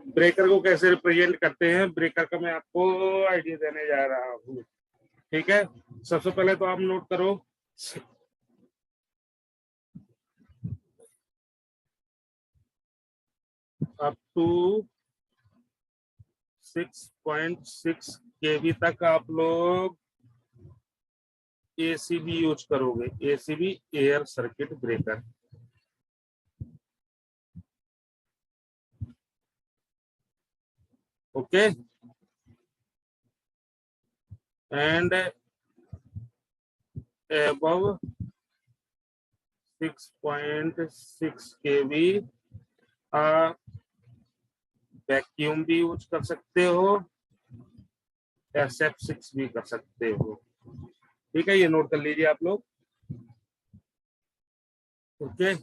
Breaker को कैसे represent करते हैं, ब्रेकर का मैं आपको आइडिया देने जा रहा हूँ। ठीक है, सबसे पहले तो आप नोट करो अप टू 6.6 kV तक आप लोग ACB यूज करोगे, ACB air circuit breaker. Okay, and above 6.6 kV vacuum भी यूज कर सकते हो, SF6 भी कर सकते हो। ठीक है, ये नोट कर लीजिए आप लोग। ओके,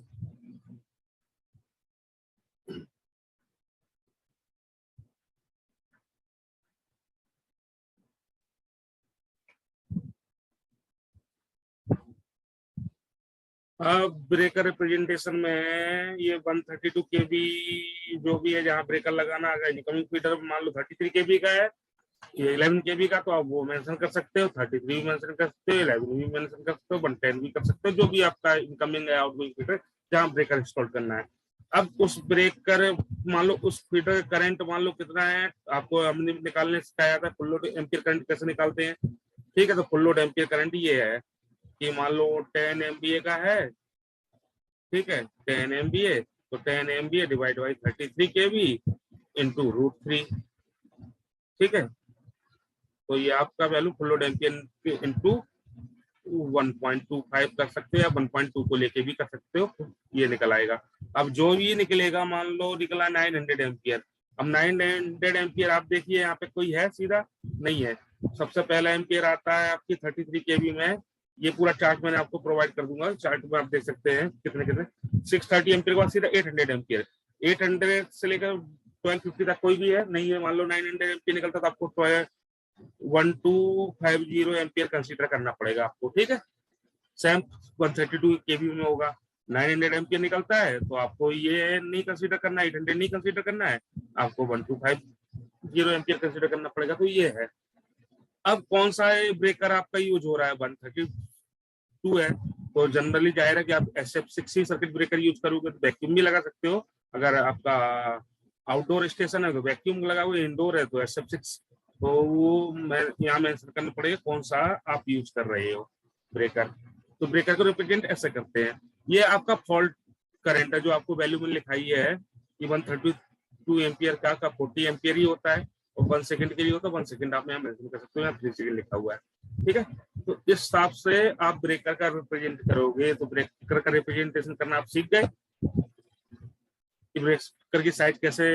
अब ब्रेकर रिप्रेजेंटेशन में ये 132 kV जो भी है, जहाँ ब्रेकर लगाना अगर इनकमिंग फीडर मान लो 33 kV का है, ये 11 kV का, तो आप वो मेंशन कर सकते हो, 33 भी मेंशन कर सकते हो, 11 भी मेंशन कर सकते हो, 110 भी कर सकते हो, जो भी आपका इनकमिंग है आउटगोइंग फीडर जहाँ ब्रेकर इंस्टॉल करना है। अब उस ब्रेकर मान लो उस फीडर करंट मान लो कितना है, आपको हमने निकालने सिखाया था फुल लोड एम्पियर करंट कैसे निकालते हैं। ठीक है, तो फुल लोड एम्पियर करंट ये है कि मान लो 10 MVA का है, ठीक है 10 MVA, तो 10 MVA divide by 33 kV into √3। ठीक है, तो ये आपका value full load ampere into 1.25 कर सकते हो, या 1.2 को लेके भी कर सकते हो, ये निकल आएगा। अब जो भी निकलेगा, मान लो निकला 900 एम्पियर। अब 900 एम्पियर आप देखिए यहाँ पे कोई है सीधा नहीं है। सबसे पहला एम्पियर आता है आपकी 33 kV में, ये पूरा चार्ट मैंने आपको प्रोवाइड कर दूंगा, चार्ट में आप देख सकते हैं कितने कितने। 630 एम्पियर के बाद सीधा 800 एम्पियर, 800 से लेकर 1250 तक कोई भी है नहीं है। मान लो 900 एम्पियर निकलता तो आपको 1250 एम्पियर कंसीडर करना पड़ेगा आपको। ठीक है, सेम 132 kV में होगा, 900 एम्पियर निकलता है तो आपको ये नहीं कंसीडर करना, 800 नहीं कंसीडर करना है, आपको 1250 एम्पियर कंसीडर करना पड़ेगा। तो ये है। अब कौन सा ब्रेकर आपका यूज हो रहा है, 132 है, तो जनरली जाहिर है कि आप SF6 ही सर्किट ब्रेकर यूज करोगे, तो वैक्यूम भी लगा सकते हो। अगर आपका आउटडोर स्टेशन है तो वैक्यूम लगाओगे, इंडोर है तो SF6। तो वो मैं यहाँ मेंशन करना पड़ेगा कौन सा आप यूज कर रहे हो ब्रेकर। तो ब्रेकर को रिप्रेजेंट ऐसे करते हैं। ये आपका फॉल्ट करंट है जो आपको वैल्यू में लिखाई है कि 132 एम्पियर का 40 एम्पियर ही होता है, और 1 सेकंड के लिए होता है। 1 सेकंड आप यहाँ मेंशन कर सकते हो, यहाँ 3 सेकंड लिखा हुआ है। ठीक है, तो इस हिसाब से आप ब्रेकर का रिप्रेजेंट करोगे। तो ब्रेकर का रिप्रेजेंटेशन करना आप सीख गए कि ब्रेकर की साइज कैसे,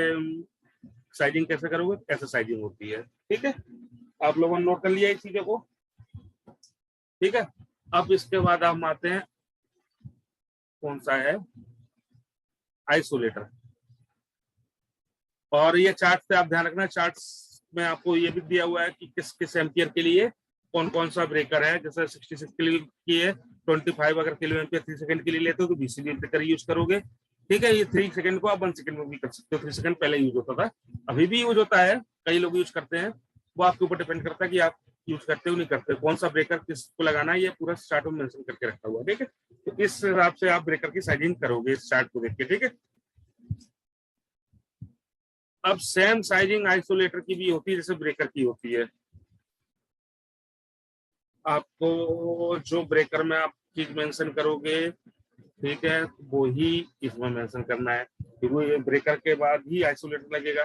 साइजिंग कैसे करोगे, ऐसे साइजिंग होती है। ठीक है, आप लोगों ने नोट कर लिया इस चीजों को। ठीक है, अब इसके बाद हम आते हैं कौन सा है, आइसोलेटर। और ये चार्ट से आप ध्यान रखना, चार्ट में आपको ये भी दिया हुआ है कि किस किस एम्पियर के लिए कौन कौन सा ब्रेकर है। जैसे 66 के लिए की है 25, अगर किलो एम्पियर 3 सेकंड के लिए लेते हो तो BCB ब्रेकर यूज करोगे। ठीक है, ये 3 सेकंड को आप 1 सेकंड में भी कर सकते हो। 3 सेकंड पहले यूज होता था, अभी भी यूज होता है, कई लोग यूज करते हैं। वो आपके ऊपर डिपेंड करता है कि आप यूज करते हो नहीं करते, कौन सा ब्रेकर किसको लगाना है, ये पूरा चार्ट में मेंशन करके रखा हुआ है। ठीक है, तो इस हिसाब से आप ब्रेकर की साइजिंग करोगे इस चार्ट को देख के। ठीक है, अब सेम साइजिंग आइसोलेटर की भी होती है जैसे ब्रेकर की होती है। आपको जो ब्रेकर में आप चीज मेंशन करोगे, ठीक है, वो ही इसमें मेंशन करना है, क्योंकि ये ब्रेकर के बाद ही आइसोलेटर लगेगा।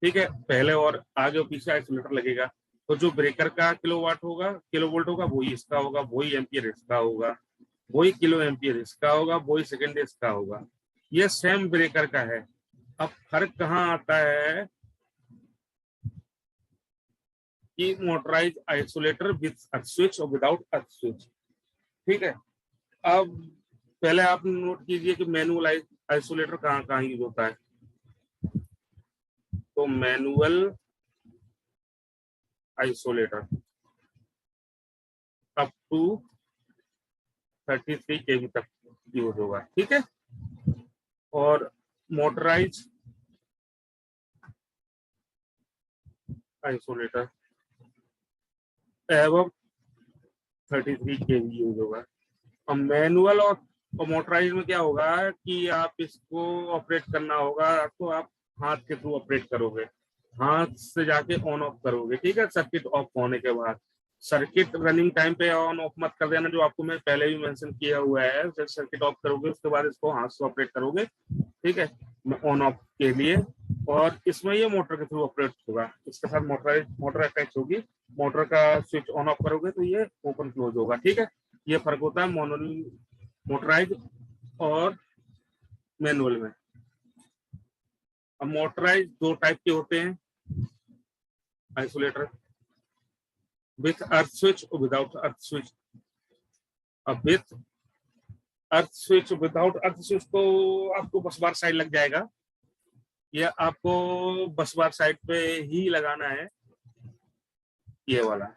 ठीक है, पहले और आगे और पीछे आइसोलेटर लगेगा। तो जो ब्रेकर का किलोवाट होगा, किलो वोल्ट होगा, वही इसका होगा, वही एम्पियर इसका होगा, वही किलो एम्पियर इसका होगा, वही सेकेंड इसका होगा। ये सेम ब्रेकर का है। अब फर्क कहाँ आता है कि motorise isolator with earth switch और विदाउट अर्थ स्विच। ठीक है, अब पहले आप नोट कीजिए कि मैनुअल आइसोलेटर कहाँ कहाँ यूज होता है। तो manual isolator up to 33 kV तक यूज होगा। ठीक है, और मोटराइज आइसोलेटर एवं 33 केवी यूज होगा। अब मैनुअल और मोटराइज में क्या होगा कि आप इसको ऑपरेट करना होगा तो आप हाथ के थ्रू ऑपरेट करोगे, हाथ से जाके ऑन ऑफ करोगे, ठीक है, सर्किट ऑफ होने के बाद। सर्किट रनिंग टाइम पे ऑन ऑफ मत कर देना, जो आपको मैं पहले भी मेंशन किया हुआ है। जब सर्किट ऑफ करोगे उसके बाद इसको हाथ से ऑपरेट करोगे, ठीक है, ऑन ऑफ के लिए। और इसमें ये मोटर के थ्रू ऑपरेट होगा, इसके साथ मोटर अटैच होगी। मोटर का स्विच ऑन ऑफ करोगे तो ये ओपन क्लोज होगा, ठीक है। ये फर्क होता है मोटराइज और मैनुअल में। अब मोटराइज दो टाइप के होते हैं आइसोलेटर, विथ अर्थ स्विच और विदाउट अर्थ स्विच। अब with earth switch without earth switch तो आपको बस बार साइड लग जाएगा, ये आपको बस बार साइड पे ही लगाना है, ये वाला।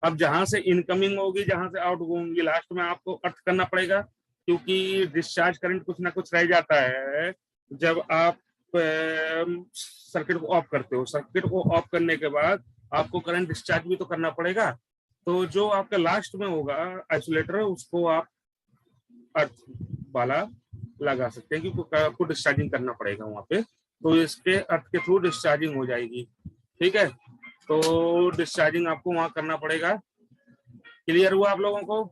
अब जहां से इनकमिंग होगी, जहां से आउट होंगी, लास्ट में आपको अर्थ करना पड़ेगा, क्योंकि डिस्चार्ज करंट कुछ ना कुछ रह जाता है जब आप सर्किट को ऑफ करते हो। सर्किट को ऑफ करने के बाद आपको करंट डिस्चार्ज भी तो करना पड़ेगा। तो जो आपका लास्ट में होगा आइसोलेटर, उसको आप अर्थ वाला लगा सकते हैं, क्योंकि आपको डिस्चार्जिंग करना पड़ेगा वहां पे। तो इसके अर्थ के थ्रू डिस्चार्जिंग हो जाएगी, ठीक है। तो डिस्चार्जिंग आपको वहां करना पड़ेगा। क्लियर हुआ आप लोगों को?